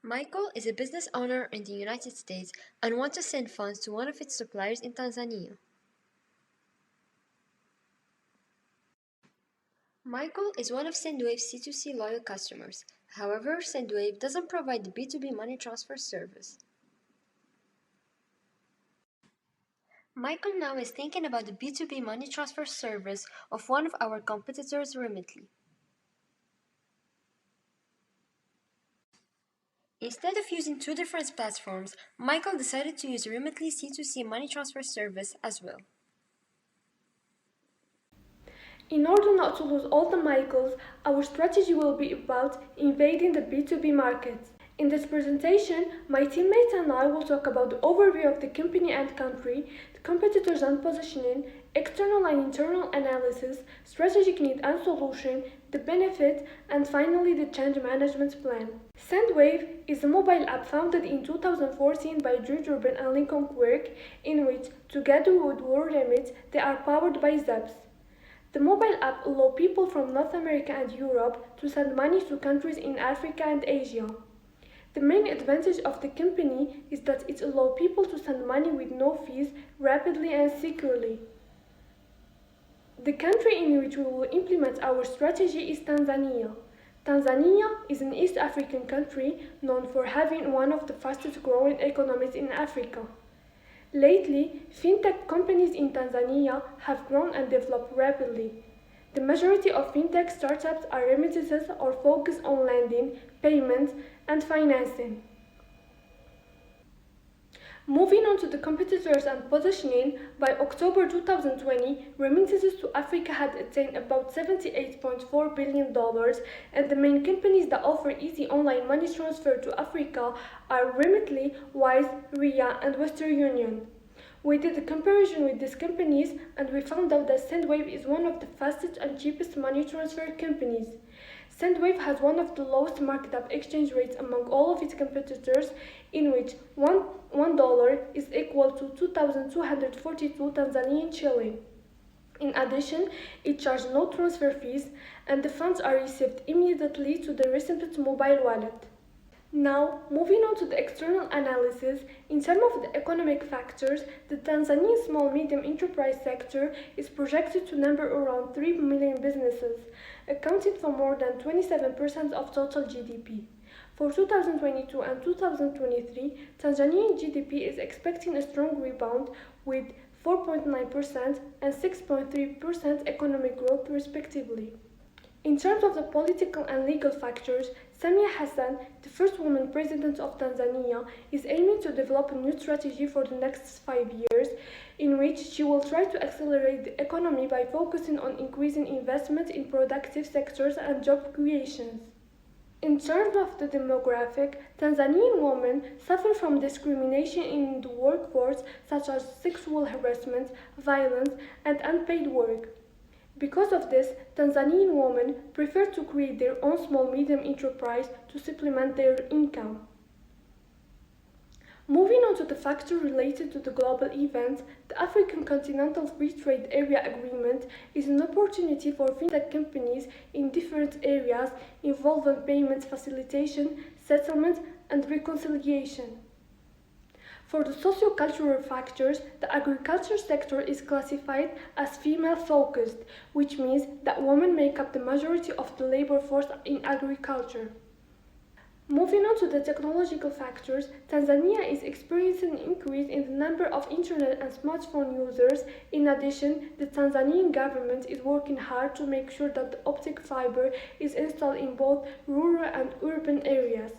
Michael is a business owner in the United States and wants to send funds to one of its suppliers in Tanzania. Michael is one of Sendwave's C2C loyal customers. However, Sendwave doesn't provide the B2B money transfer service. Michael now is thinking about the B2B money transfer service of one of our competitors, Remitly. Instead of using two different platforms, Michael decided to use Remitly's C2C money transfer service as well. In order not to lose all the Michaels, our strategy will be about invading the B2B market. In this presentation, my teammates and I will talk about the overview of the company and country, the competitors and positioning, external and internal analysis, strategic need and solution, the benefit, and finally the change management plan. Sendwave is a mobile app founded in 2014 by George Urban and Lincoln Quirk, in which, together with WorldRemit, they are powered by Zaps. The mobile app allows people from North America and Europe to send money to countries in Africa and Asia. The main advantage of the company is that it allows people to send money with no fees, rapidly and securely. The country in which we will implement our strategy is Tanzania. Tanzania is an East African country known for having one of the fastest growing economies in Africa. Lately, fintech companies in Tanzania have grown and developed rapidly. The majority of fintech startups are remittances or focus on lending, payments, and financing. Moving on to the competitors and positioning, by October 2020, remittances to Africa had attained about $78.4 billion, and the main companies that offer easy online money transfer to Africa are Remitly, Wise, Ria, and Western Union. We did a comparison with these companies and we found out that Sendwave is one of the fastest and cheapest money transfer companies. Sendwave has one of the lowest market cap exchange rates among all of its competitors, in which $1 is equal to 2,242 Tanzanian shilling. In addition, it charges no transfer fees and the funds are received immediately to the recipient's mobile wallet. Now, moving on to the external analysis, in terms of the economic factors, the Tanzanian small-medium enterprise sector is projected to number around 3 million businesses, accounting for more than 27% of total GDP. For 2022 and 2023, Tanzanian GDP is expecting a strong rebound with 4.9% and 6.3% economic growth respectively. In terms of the political and legal factors, Samia Hassan, the first woman president of Tanzania, is aiming to develop a new strategy for the next 5 years, in which she will try to accelerate the economy by focusing on increasing investment in productive sectors and job creations. In terms of the demographic, Tanzanian women suffer from discrimination in the workforce, such as sexual harassment, violence, and unpaid work. Because of this, Tanzanian women prefer to create their own small-medium enterprise to supplement their income. Moving on to the factor related to the global events, the African Continental Free Trade Area Agreement is an opportunity for fintech companies in different areas involving payments facilitation, settlement, and reconciliation. For the socio-cultural factors, the agriculture sector is classified as female-focused, which means that women make up the majority of the labor force in agriculture. Moving on to the technological factors, Tanzania is experiencing an increase in the number of internet and smartphone users. In addition, the Tanzanian government is working hard to make sure that the optic fiber is installed in both rural and urban areas.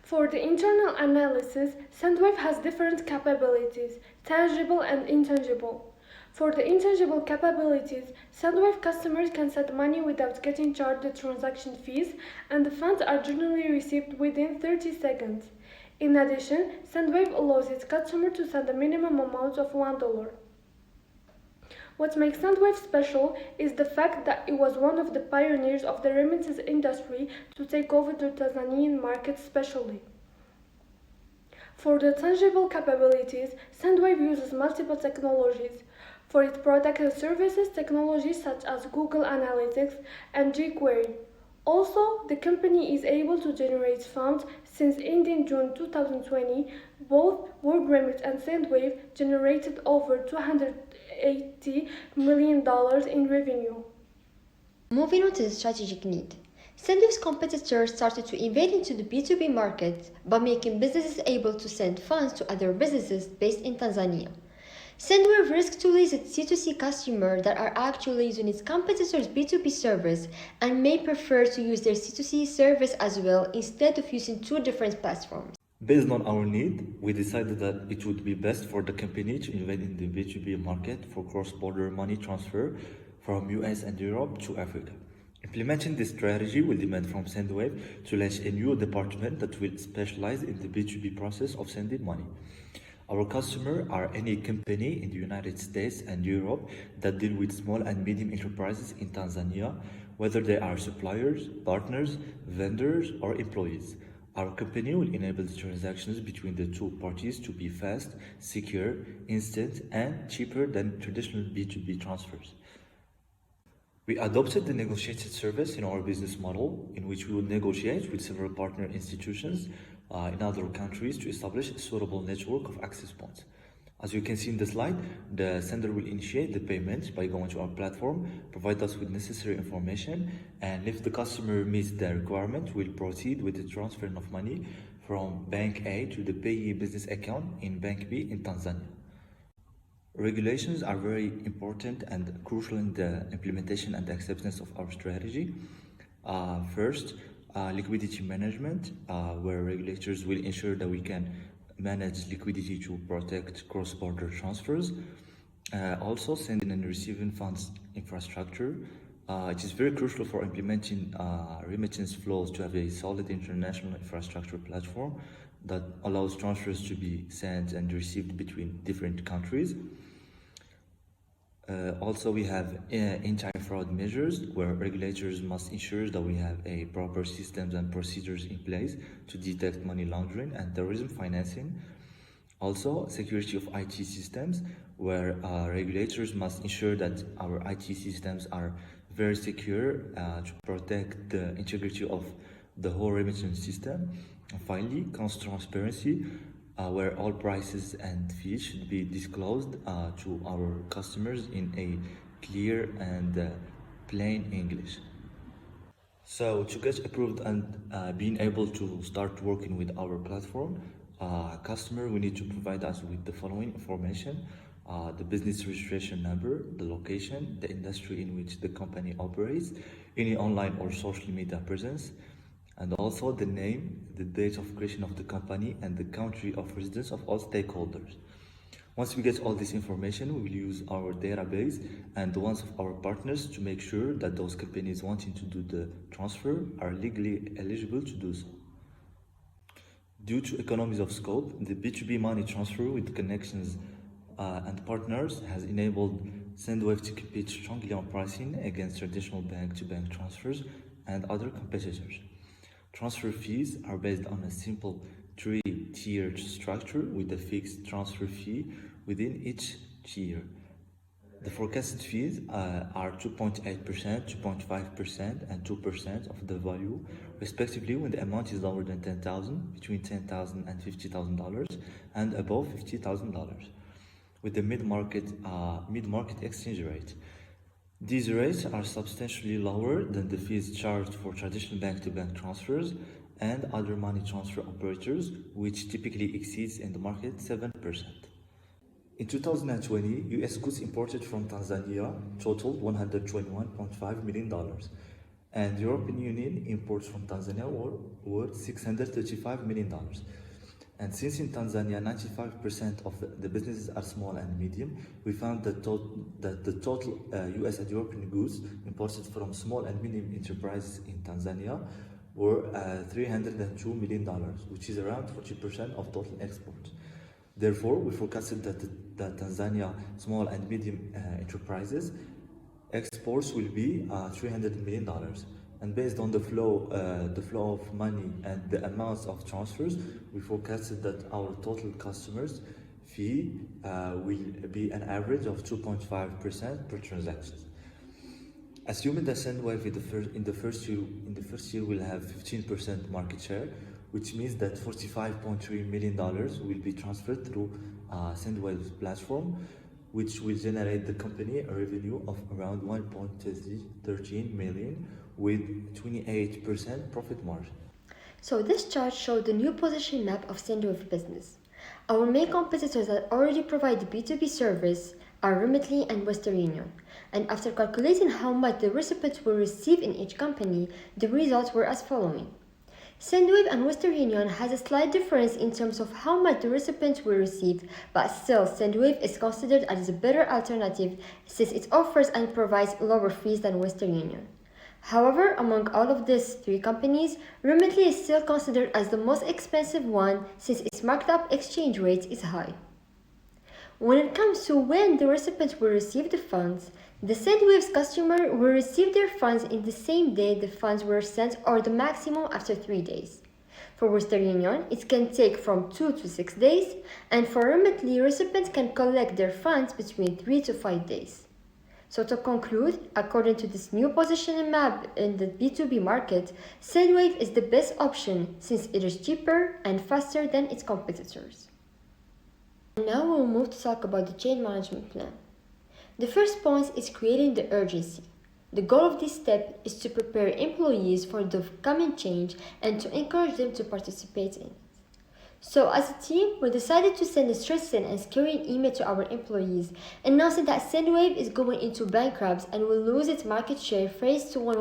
For the internal analysis, Sendwave has different capabilities, tangible and intangible. For the intangible capabilities, Sendwave customers can send money without getting charged the transaction fees, and the funds are generally received within 30 seconds. In addition, Sendwave allows its customer to send a minimum amount of $1. What makes Sendwave special is the fact that it was one of the pioneers of the remittance industry to take over the Tanzanian market specially. For the tangible capabilities, Sendwave uses multiple technologies. For its product and services, technologies such as Google Analytics and jQuery. Also, the company is able to generate funds since ending June 2020. Both WorldRemit and Sendwave generated over $280 million in revenue. Moving on to the strategic need. Sendwave's competitors started to invade into the B2B market by making businesses able to send funds to other businesses based in Tanzania. Sendwave risks to lose its C2C customers that are actually using its competitors' B2B service and may prefer to use their C2C service as well instead of using two different platforms. Based on our need, we decided that it would be best for the company to invade in the B2B market for cross-border money transfer from US and Europe to Africa. Implementing this strategy will demand from Sendwave to launch a new department that will specialize in the B2B process of sending money. Our customers are any company in the United States and Europe that deal with small and medium enterprises in Tanzania, whether they are suppliers, partners, vendors, or employees. Our company will enable the transactions between the two parties to be fast, secure, instant, and cheaper than traditional B2B transfers. We adopted the negotiated service in our business model, in which we will negotiate with several partner institutions in other countries to establish a suitable network of access points. As you can see in the slide, the sender will initiate the payment by going to our platform, provide us with necessary information, and if the customer meets the requirement, we'll proceed with the transfer of money from Bank A to the payee business account in Bank B in Tanzania. Regulations are very important and crucial in the implementation and the acceptance of our strategy. First, liquidity management, where regulators will ensure that we can manage liquidity to protect cross-border transfers. Also, sending and receiving funds infrastructure. It is very crucial for implementing remittance flows to have a solid international infrastructure platform that allows transfers to be sent and received between different countries. Also, we have anti-fraud measures where regulators must ensure that we have a proper systems and procedures in place to detect money laundering and terrorism financing. Also, security of IT systems where regulators must ensure that our IT systems are very secure to protect the integrity of the whole remittance system. And finally, cost transparency, where all prices and fees should be disclosed to our customers in a clear and plain English. So to get approved and being able to start working with our platform, customer will need to provide us with the following information: the business registration number, the location, the industry in which the company operates, any online or social media presence, and also the name, the date of creation of the company, and the country of residence of all stakeholders. Once we get all this information, we will use our database and the ones of our partners to make sure that those companies wanting to do the transfer are legally eligible to do so. Due to economies of scope, the B2B money transfer with connections and partners has enabled Sendwave to compete strongly on pricing against traditional bank-to-bank transfers and other competitors. Transfer fees are based on a simple three-tiered structure with a fixed transfer fee within each tier. The forecasted fees are 2.8%, 2.5%, and 2% of the value, respectively, when the amount is lower than $10,000, between $10,000 and $50,000, and above $50,000, with the mid-market exchange rate. These rates are substantially lower than the fees charged for traditional bank-to-bank transfers and other money transfer operators, which typically exceeds in the market 7%. In 2020, US goods imported from Tanzania totaled $121.5 million, and the European Union imports from Tanzania were $635 million. And since in Tanzania 95% of the businesses are small and medium, we found that the total US and European goods imported from small and medium enterprises in Tanzania were $302 million, which is around 40% of total exports. Therefore, we forecasted that Tanzania small and medium enterprises exports will be $300 million. And based on the flow of money and the amounts of transfers, we forecasted that our total customers fee will be an average of 2.5% per transaction. Assuming that Sendwave in the first year will have 15% market share, which means that $45.3 million will be transferred through Sendwave's platform, which will generate the company a revenue of around 1.13 million with 28% profit margin. So this chart showed the new position map of Sendwave business. Our main competitors that already provide the B2B service are Remitly and Western Union. And after calculating how much the recipients will receive in each company, the results were as following. Sendwave and Western Union has a slight difference in terms of how much the recipients will receive, but still Sendwave is considered as a better alternative since it offers and provides lower fees than Western Union. However, among all of these three companies, Remitly is still considered as the most expensive one since its marked up exchange rate is high. When it comes to when the recipients will receive the funds, the Sendwave's customer will receive their funds in the same day the funds were sent or the maximum after 3 days. For Western Union, it can take from 2 to 6 days, and for Remitly, recipients can collect their funds between 3 to 5 days. So to conclude, according to this new positioning map in the B2B market, Sendwave is the best option since it is cheaper and faster than its competitors. Now we'll move to talk about the change management plan. The first point is creating the urgency. The goal of this step is to prepare employees for the coming change and to encourage them to participate in it. So as a team, we decided to send a stressing and scaring email to our employees, announcing that Sendwave is going into bankrupt and will lose its market share faced to one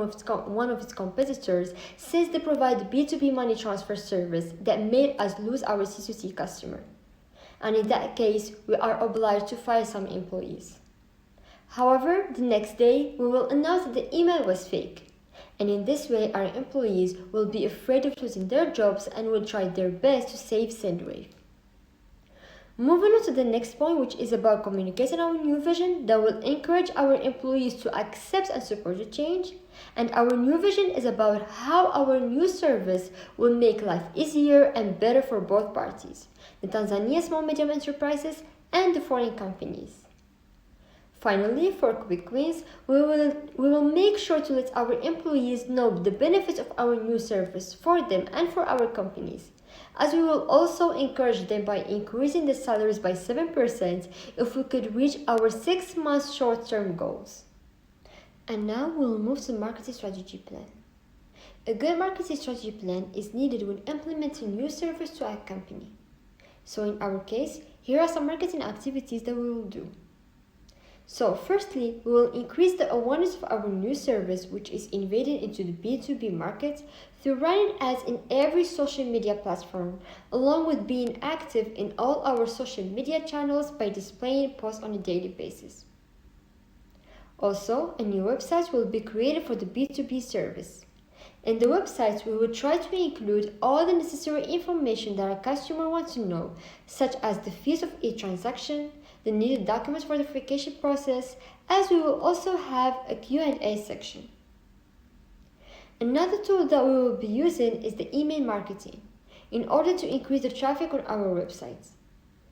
of its competitors since they provide the B2B money transfer service that made us lose our C2C customer. And in that case, we are obliged to fire some employees. However, the next day, we will announce that the email was fake. And in this way, our employees will be afraid of losing their jobs and will try their best to save Sendwave. Moving on to the next point, which is about communicating our new vision that will encourage our employees to accept and support the change. And our new vision is about how our new service will make life easier and better for both parties, the Tanzania small medium enterprises and the foreign companies. Finally, for quick wins, we will make sure to let our employees know the benefits of our new service for them and for our companies, as we will also encourage them by increasing the salaries by 7% if we could reach our 6-month short-term goals. And now we'll move to the marketing strategy plan. A good marketing strategy plan is needed when implementing new service to a company. So in our case, here are some marketing activities that we will do. So firstly, we will increase the awareness of our new service, which is invading into the B2B market, through running ads in every social media platform, along with being active in all our social media channels by displaying posts on a daily basis. Also, a new website will be created for the B2B service. In the website, we will try to include all the necessary information that our customer wants to know, such as the fees of each transaction, the needed documents for the verification process, as we will also have a Q&A section. Another tool that we will be using is the email marketing in order to increase the traffic on our websites.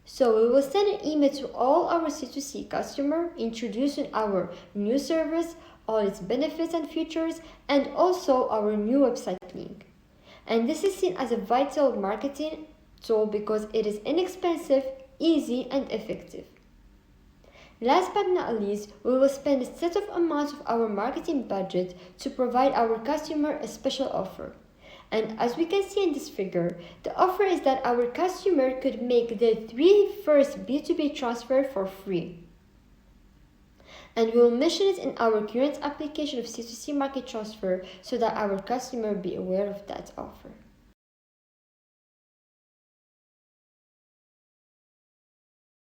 So we will send an email to all our C2C customers introducing our new service, all its benefits and features, and also our new website link. And this is seen as a vital marketing tool because it is inexpensive, easy, and effective. Last but not least, we will spend a set of amounts of our marketing budget to provide our customer a special offer. And as we can see in this figure, the offer is that our customer could make the 3 first B2B transfer for free. And we will mention it in our current application of C2C market transfer so that our customer be aware of that offer.